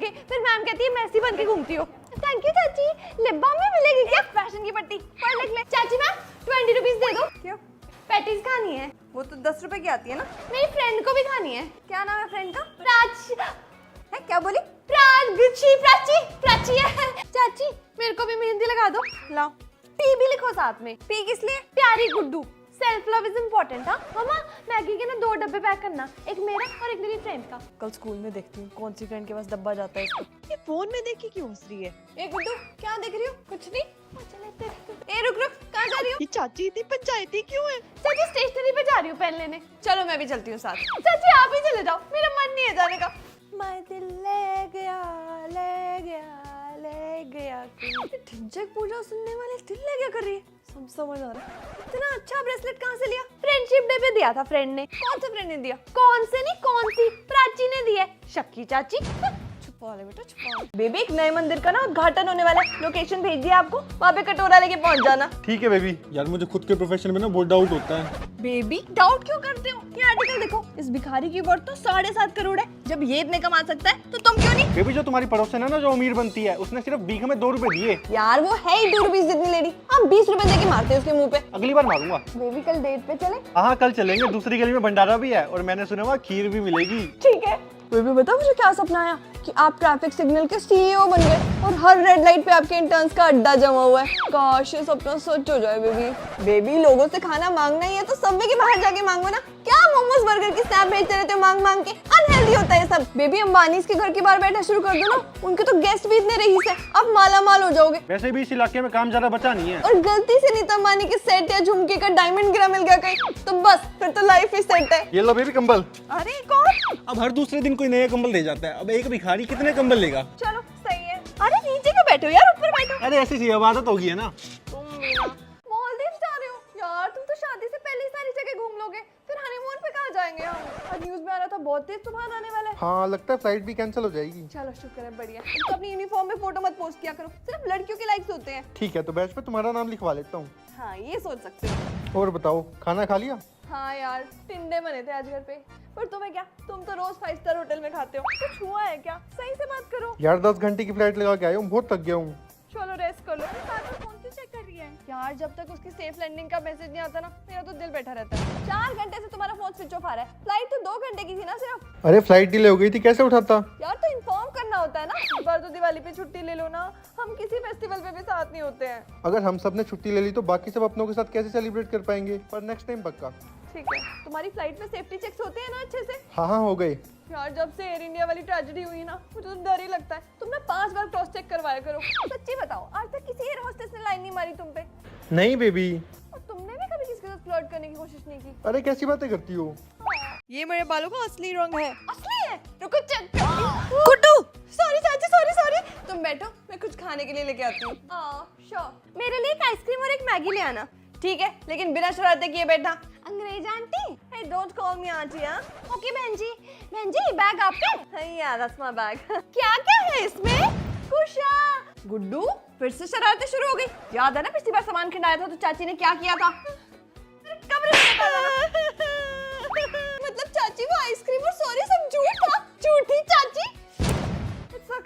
के, फिर मैम कहती है मैसी बन के घूमती हो। थैंक यू चाची। लिप बाम में मिलेगी क्या? फैशन की पट्टी पढ़ लिख ले। चाची मैम 20 रुपीज दे दो। क्यों? पैटीज खानी है। वो तो 10 रुपए की आती है ना। मेरी फ्रेंड को भी खानी है। क्या नाम है फ्रेंड का? प्राची है, क्या बोली? प्राची प्राची प्राची है। चाची मेरे को भी मेहंदी लगा दो। लाओ। पी भी लिखो साथ में। पी किस लिए? प्यारी Guddu. Self love is important. हाँ मम्मा, मैगी के ना 2 डब्बे पैक करना, एक मेरा और एक मेरी फ्रेंड का। कल स्कूल में देखती हूँ कौन सी फ्रेंड के पास डब्बा जाता है इसका। ये फोन में देख के क्यों हंस रही है? ए गुड्डू, क्या देख रही हो? कुछ नहीं। ए रुक रुक, कहाँ जा रही हो? ये चाची इतनी पंचायती क्यों है? चाची स्टेशनरी पे जा रही हूँ पेन लेने। चलो मैं भी चलती हूँ साथ। चाची आप ही चले जाओ, मेरा मन नहीं है जाने का। मैं दिल ले गया ले गया ले गया। ढिंचक पूजा सुनने वाले दिल ले गया कर रही है। समझ आ रहा है। इतना अच्छा ब्रेसलेट कहाँ से लिया? फ्रेंडशिप डे पे दिया था फ्रेंड ने। कौन से फ्रेंड ने दिया? कौन से नहीं, कौन सी, प्राची ने दिया। शक्की चाची। छुपा ले बेटा, छुपा ले। बेबी एक नए मंदिर का ना उद्घाटन होने वाला है, लोकेशन भेज दिया आपको, वहाँ पे कटोरा लेके पहुँच जाना। ठीक है बेबी। यार मुझे खुद के प्रोफेशन में ना बहुत डाउट होता है। बेबी डाउट क्यों करते हो? ये आर्टिकल देखो, इस भिखारी की वर्थ तो 7.5 करोड़ है। जब ये इतने कमा सकता है तो तुम क्यों नहीं? बेबी जो तुम्हारी पड़ोसन है ना, जो अमीर बनती है, उसने सिर्फ बीघ में 2 रुपए दिए। यार वो है ही 2 रुपीज जितनी लेडी, आप 20 रुपए देके मारते हो उसके मुंह पे। अगली बार मारूंगा। बेबी कल डेट पे चले? हाँ कल चलेंगे, दूसरी गली में भंडारा भी है और मैंने सुना वहाँ खीर भी मिलेगी। ठीक है। बेबी बताओ मुझे क्या सपना आया कि आप ट्रैफिक सिग्नल के सीईओ बन गए और हर रेड लाइट पे आपके इंटर्न्स का अड्डा जमा हुआ है। काश ये सपना सच हो जाए बेबी। बेबी लोगों से खाना मांगना ही है तो सबवे के बाहर जाके मांगो ना। क्या मोमोज बर्गर की स्नैप भेजते रहते हो मांग मांग के? अनहेल्दी होता है सब। बेबी अंबानीज के घर के बाहर बैठा शुरू कर दो ना, उनके तो गेस्ट भी इतने रईस है, आप माला माल हो जाओगे। वैसे भी इस इलाके में काम ज्यादा बचा नहीं है। और गलती से नीता अंबानी के सेट या झुमके का डायमंड गिरा मिल गया कहीं तो बस फिर तो लाइफ ही सेट है। ये लो बेबी कंबल। अरे कौन? अब हर दूसरे दिन कोई नया कंबल दे जाता है, अब एक भिखारी कितने कंबल लेगा? चलो सही है। अरे नीचे क्यों बैठे हो यार, ऊपर बैठो। अरे ऐसी सी आदत होगी है ना। तुम भी ना मालदीव जा रहे हो यार, तुम तो शादी से पहले ही सारी जगह घूम लोगे, फिर हनीमून पे कहाँ जाएंगे हम? आज न्यूज़ में आ रहा था बहुत तेज तूफान आने वाला है। हाँ लगता है फ्लाइट भी कैंसिल हो जाएगी। चलो शुक्र है, बढ़िया। तो अपनी यूनिफॉर्म में फोटो मत पोस्ट किया करो, सिर्फ लड़कियों के लाइक्स होते हैं। ठीक है तो बैच पे तुम्हारा नाम लिखवा लेता हूँ। हाँ ये सोच सकते हो। और बताओ खाना खा लिया? हाँ यार टिंडे बने थे आज घर पे। पर तुम्हें क्या, तुम तो रोज 5 स्टार होटल में खाते हो, कुछ हुआ है क्या? सही से बात करो यार 10 घंटे की फ्लाइट लगा के आया हूँ, बहुत थक गया हूँ। चलो रेस्ट कर लो। फोन क्यों चेक कर रही है यार? जब तक उसकी सेफ लैंडिंग का मैसेज नहीं आता ना, मेरा तो दिल बैठा रहता है। 4 घंटे से तुम्हारा फोन स्विच ऑफ आ रहा है। फ्लाइट तो 2 घंटे की थी ना सिर्फ। अरे फ्लाइट डिले हो गई थी, कैसे उठाता? यार तो इन्फॉर्म करना होता है ना। इस बार तो दिवाली पे छुट्टी ले लो ना, हम किसी फेस्टिवल पे भी साथ नहीं होते हैं। अगर हम सब ने छुट्टी ले ली तो बाकी सब अपनों के साथ कैसे सेलिब्रेट कर पाएंगे? पर नेक्स्ट टाइम पक्का। ठीक है। तुम्हारी फ्लाइट में सेफ्टी चेक्स होते हैं ना अच्छे से? हाँ हो गए। यार जब से एयर इंडिया वाली ट्रेजेडी हुई ना, मुझे तो डर ही लगता है। तुम ना 5 बार क्रॉस चेक करवाया करो। सच्ची बताओ, आज तक किसी एयर होस्टेस ने लाइन नहीं मारी तुम पे? नहीं बेबी। और तुमने भी कभी किसी के साथ फ्लर्ट करने की कोशिश नहीं की? अरे कैसी बातें करती हो? ये मेरे बालों का असली रंग है। असली है? रुको चेक करती हूं। गुड्डू सॉरी चाची, सॉरी सॉरी। तुम बैठो, मैं कुछ खाने के लिए लेके आती हूँ। श्योर। मेरे लिए एक आइसक्रीम और एक मैगी ले आना। ठीक है, लेकिन बिना शरारतें किए बैठना। अंग्रेज aunty, hey don't call me aunty. हाँ ओके बहन जी। बहन जी बैग आप पे? यार दैट्स माय बैग। क्या क्या है इसमें? कुशा। गुड्डू फिर से शरारतें शुरू हो गई। याद है ना पिछली बार सामान खिंडाया था तो चाची ने क्या किया था? कमरे में निकाला था। मतलब चाची वो आइसक्रीम और सॉरी सब झूठ था? झूठी चाची।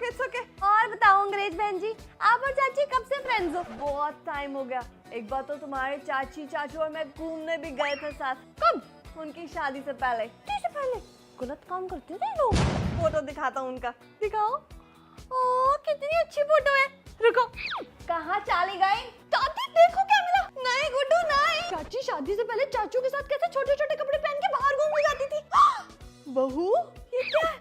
It's okay। और बताओ अंग्रेज बहन जी, आप और चाची कब से फ्रेंड्स हो? बहुत टाइम हो गया। एक बार तो तुम्हारे चाची चाचू और मैं घूमने भी गए थे साथ। कब? उनकी शादी से पहले। से पहले? गलत काम करते थे लोग। फोटो दिखाता हूँ उनका। दिखाओ। ओह कितनी अच्छी फोटो है। रुको, कहाँ चली गई? चाची देखो क्या मिला। नहीं गुड्डू नहीं। चाची शादी से पहले चाचू के साथ कैसे छोटे छोटे कपड़े पहन के बाहर घूमने जाती थी। बहू ये क्या है?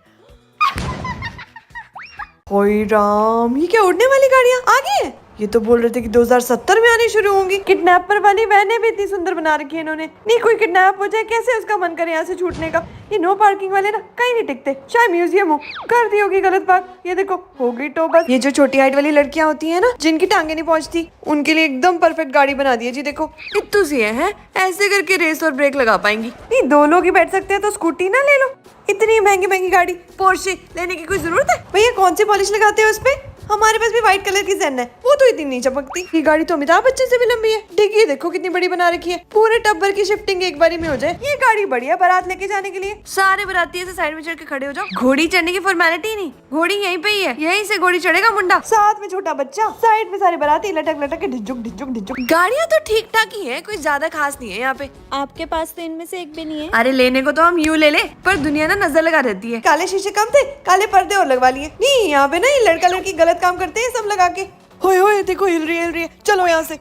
ओए राम, ये क्या उड़ने वाली गाड़ियाँ आ गई हैं? ये तो बोल रहे थे कि 2070 में आनी शुरू होंगी। किडनैपर वाली वैने भी इतनी सुंदर बना रखी है इन्होंने। नहीं कोई किडनैप हो जाए कैसे उसका मन करे यहाँ से छूटने का। ये नो पार्किंग वाले ना कहीं नहीं टिकते, चाहे म्यूजियम हो। कर दी होगी गलत बात। ये देखो हो गई तो बस। ये जो छोटी हाइट वाली लड़कियाँ होती है ना, जिनकी टांगे नहीं पहुँचती, उनके लिए एकदम परफेक्ट गाड़ी बना दी है। जी देखो कितू सी है, ऐसे करके रेस और ब्रेक लगा पाएंगी। नहीं 2 लोग ही बैठ सकते हैं तो स्कूटी ना ले लो। इतनी महंगी महंगी गाड़ी पोर्शे लेने की कोई जरूरत है? भैया कौन सी पॉलिश लगाते हो उस पे? हमारे पास भी व्हाइट कलर की ज़ेन है, वो तो इतनी नहीं चमकती। ये गाड़ी तो अमिताभ बच्चन से भी लंबी है। डिग्गी देखो कितनी बड़ी बना रखी है, पूरे टब्बर की शिफ्टिंग एक बारी में हो जाए। ये गाड़ी बढ़िया बारात लेके जाने के लिए। सारे बाराती ऐसे साइड में चढ़ के खड़े हो जाओ। घोड़ी चढ़ने की फॉर्मेलिटी नहीं, घोड़ी यहीं पे ही है, यहीं से घोड़ी चढ़ेगा मुंडा, साथ में छोटा बच्चा, साइड में सारे बाराती लटक लटक के ढिचुक ढिचुक ढिचुक। गाड़ियाँ तो ठीक ठाक ही है, कोई ज्यादा खास नहीं है यहाँ पे। आपके पास तो इनमें से एक भी नहीं है। अरे लेने को तो हम यूं ले ले, पर दुनिया ना नजर लगा रहती है। काले शीशे कम थे, काले पर्दे और लगवा लिए। नहीं यहाँ पे ना ये लड़का लड़की गलत काम करते हैं सब लगा के। होए होए देखो हिल रही है, चलो यहाँ से।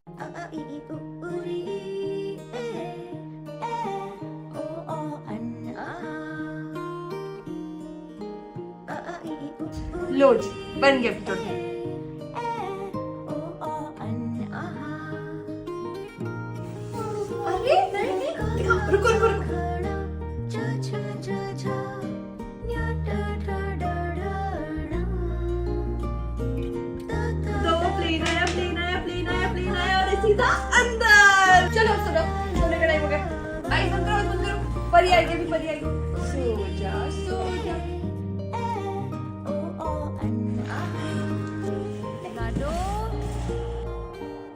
लो जी बन गया एपिसोड। रुको रुको रुको। प्लेन आया और सीधा अंदर। चलो सुनो, सोने का टाइम हो गया। आई बंद करो। परी आएगी अभी, परी आएगी। सो जा सो जा।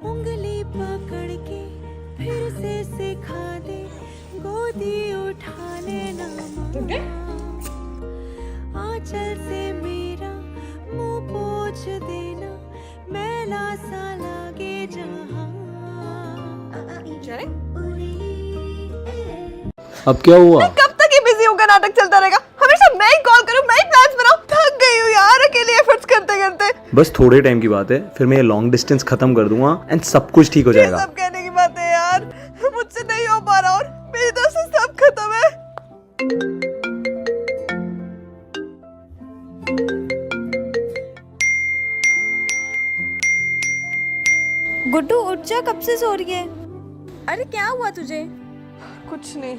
उंगली पकड़ के फिर से सिखा दे, गोदी उठा लेना आंचल से मेरा मुंह पोंछ देना, मैला सा लागे जहां। चले अब क्या हुआ? कब तक ये बिजी होकर नाटक चलता रहेगा? हमेशा मैं ही कॉल करूं, मैं ही प्लान्स बनाऊं। थक गई हूं यार अकेले एफर्ट्स करते करते। बस थोड़े टाइम की बात है, फिर मैं ये लॉन्ग डिस्टेंस खत्म कर दूंगा एंड सब कुछ ठीक हो ये जाएगा। सब कहने की बात है यार, मुझसे नहीं हो पा रहा और मेरी तरफ से सब खत्म है। गुड्डू उठ जा, कब से सो रही है? अरे क्या हुआ तुझे? कुछ नहीं।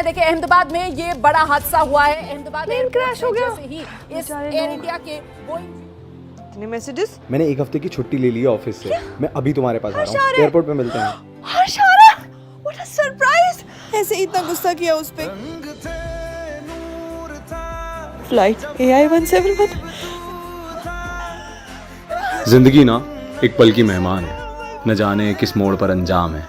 देखिए अहमदाबाद में ये बड़ा हादसा हुआ है। अहमदाबाद प्लेन क्रैश हो गया। जैसे ही इस बेचारे एयर लोग। इंडिया के इतने मैसेजेस। मैंने एक हफ्ते की छुट्टी ले ली है ऑफिस से। मैं अभी तुम्हारे पास आ रहा हूँ, एयरपोर्ट पे मिलते हैं। हर्ष आ रहा है, व्हाट अ सरप्राइज। ऐसे इतना गुस्सा किया उस पे। Flight AI 171। जिंदगी ना एक पल की मेहमान है, न जाने किस मोड़ पर अंजाम है।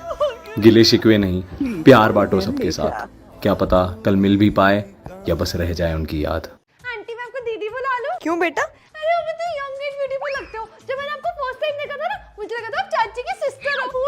गिले शिकवे नहीं, प्यार बांटो सबके साथ। क्या पता कल मिल भी पाए या बस रह जाए उनकी याद। आंटी मैं आपको दीदी बुला लूं? क्यों बेटा? अरे अभी तो यंग एंड ब्यूटीफुल लगते हो। जब मैंने आपको फर्स्ट टाइम देखा था ना, मुझे लगा था आप चाची की सिस्टर हो।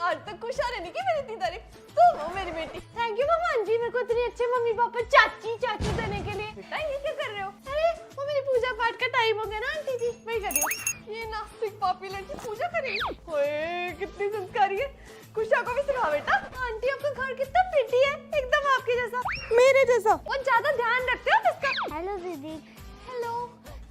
आज तक खुश आ रही की मेरी इतनी तारीफ। तुम हो मेरी बेटी। थैंक यू मम्मा जी, मेरे को इतने अच्छे मम्मी पापा चाची देने के लिए। बेटा ये क्या कर रहे हो? अरे वो मेरी पूजा पाठ का टाइम हो गया ना आंटी जी, वही कर रही हूँ। ये नास्तिक पापी लड़की पूजा करेगी। ओए कितनी संस्कारी है। कुशा को भी सिखा बेटा। आंटी आपका घर कितना प्रिटी है, एकदम आपके जैसा। मेरे जैसा। और ज्यादा ध्यान रखते हो इसका। हेलो दीदी। हेलो,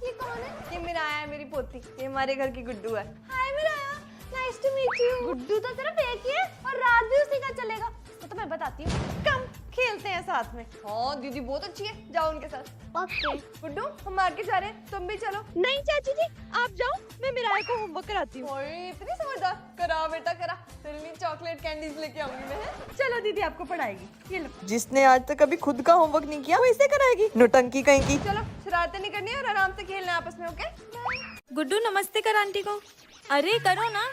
ये कौन है? ये मिराया है, मेरी पोती। ये हमारे घर की गुड्डू है। Hi Miraya, nice to meet you. Guddu तो सिर्फ एक ही है और रात भी उसी का चलेगा। तो मैं बताती हूँ। कम खेलते हैं साथ में। हाँ दीदी बहुत अच्छी है, जाओ उनके साथ। ओके गुड्डू हम मार के जा रहे हैं, तुम भी चलो। नहीं चाची जी आप जाओ, मैं मिराया को होमवर्क कराती हूँ। ओए इतनी समझदार। करा बेटा करा, फिल्मी चॉकलेट कैंडीज लेके आऊंगी मैं। चलो दीदी आपको पढ़ाएगी, ये लो। जिसने आज तक कभी खुद का होमवर्क नहीं किया वो इसे कराएगी, नौटंकी कहीं की। चलो शरारतें नहीं करनी है और आराम से खेलना है आपस में, ओके? गुड्डू नमस्ते कर आंटी को। अरे करो ना,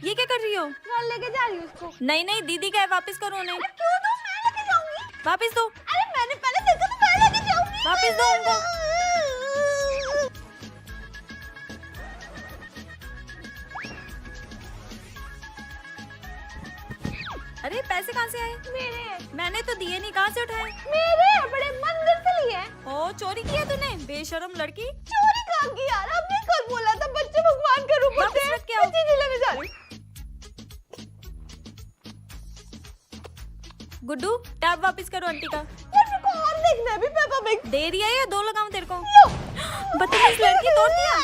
ये क्या कर रही हो? घर लेके जा रही हूँ उसको। नहीं नहीं दीदी का है, वापस करो उन्हें। क्यों दो, मैं लेके जाऊंगी। वापस दो, अरे मैंने पहले देखा तो मैं लेके जाऊंगी। वापस दो उनको। अरे पैसे कहाँ से आए? मेरे मैंने तो दिए नहीं, कहाँ से उठाए? मेरे बड़े मंदिर से लिए। ओ चोरी किया तूने, बेशरम लड़की। चोरी कहाँ की यार, आपने कल बोला था बच्चे भगवान का रूप होते वापस हैं। रख के आओ। मैं चीज़ी लेने जा रही हूँ। गुड्डू टैब वापस करो आंटी का। यार मेरे को और देखना है भी पेपा बिग। दे रही है या दो लगाऊं तेरे को? बदतमीज लड़की, तोड़ दिया।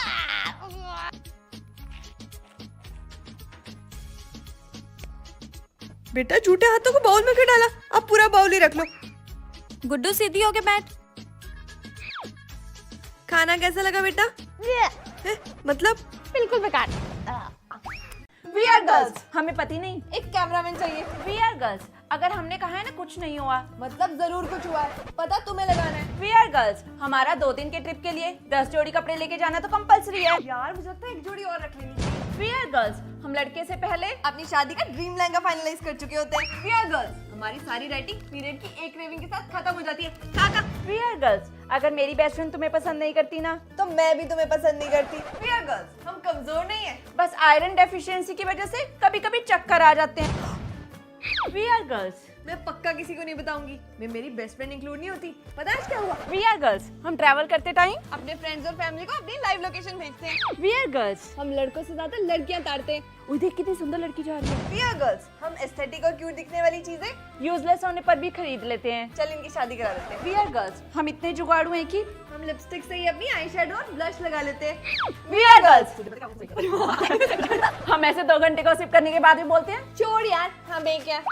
बेटा झूठे हाथों को बाउल में क्यों डाला? अब पूरा बाउल ही रख लो। गुड्डू सीधी होके बैठ। खाना कैसा लगा बेटा? मतलब बिल्कुल बेकार। वी आर गर्ल्स, हमें पति नहीं। एक कैमरामैन चाहिए। वी आर गर्ल्स, अगर हमने कहा है ना कुछ नहीं हुआ, मतलब जरूर कुछ हुआ है, पता तुम्हें लगाना है। वी आर गर्ल्स, हमारा 2 दिन के ट्रिप के लिए 10 जोड़ी कपड़े लेके जाना तो कंपलसरी है। यार मुझे लगता है एक जोड़ी और रख लेनी चाहिए। वी आर गर्ल्स, हम लड़के से पहले अपनी शादी का ड्रीम लहंगा फाइनलाइज कर चुके होते हैं। वी आर गर्ल्स, हमारी सारी राइटिंग पीरियड की एक क्रेविंग के साथ खत्म हो जाती है। काका, वी आर गर्ल्स, अगर मेरी बेस्ट फ्रेंड तुम्हें पसंद नहीं करती ना, तो मैं भी तुम्हें पसंद नहीं करती। वी आर गर्ल्स, हम कमजोर नहीं है। बस आयरन डेफिशिएंसी की वजह से कभी कभी चक्कर आ जाते हैं। वी आर गर्ल्स, मैं पक्का किसी को नहीं बताऊंगी। मैं मेरी बेस्ट फ्रेंड इंक्लूड नहीं होती। पता है आज क्या हुआ? वी आर गर्ल्स, हम ट्रैवल करते टाइम अपने फ्रेंड्स और फैमिली को अपनी लाइव लोकेशन भेजते हैं। वी आर गर्ल्स, हम लड़कों से ज्यादा लड़कियां ताड़ते हैं। वो देख कितनी सुंदर लड़की जा रही है। वी आर गर्ल्स, हम एस्थेटिक और क्यूट दिखने वाली चीजें यूजलेस होने पर भी खरीद लेते हैं। चल इनकी शादी करा देते हैं। वी आर गर्ल्स, हम इतने जुगाड़ू हैं कि हम लिपस्टिक से ही अपनी आई शेडो और ब्लश लगा लेते हैं। वी आर गर्ल्स, हम ऐसे 2 घंटे को सिप करने के बाद भी बोलते हैं छोड़ यार, हमें क्या।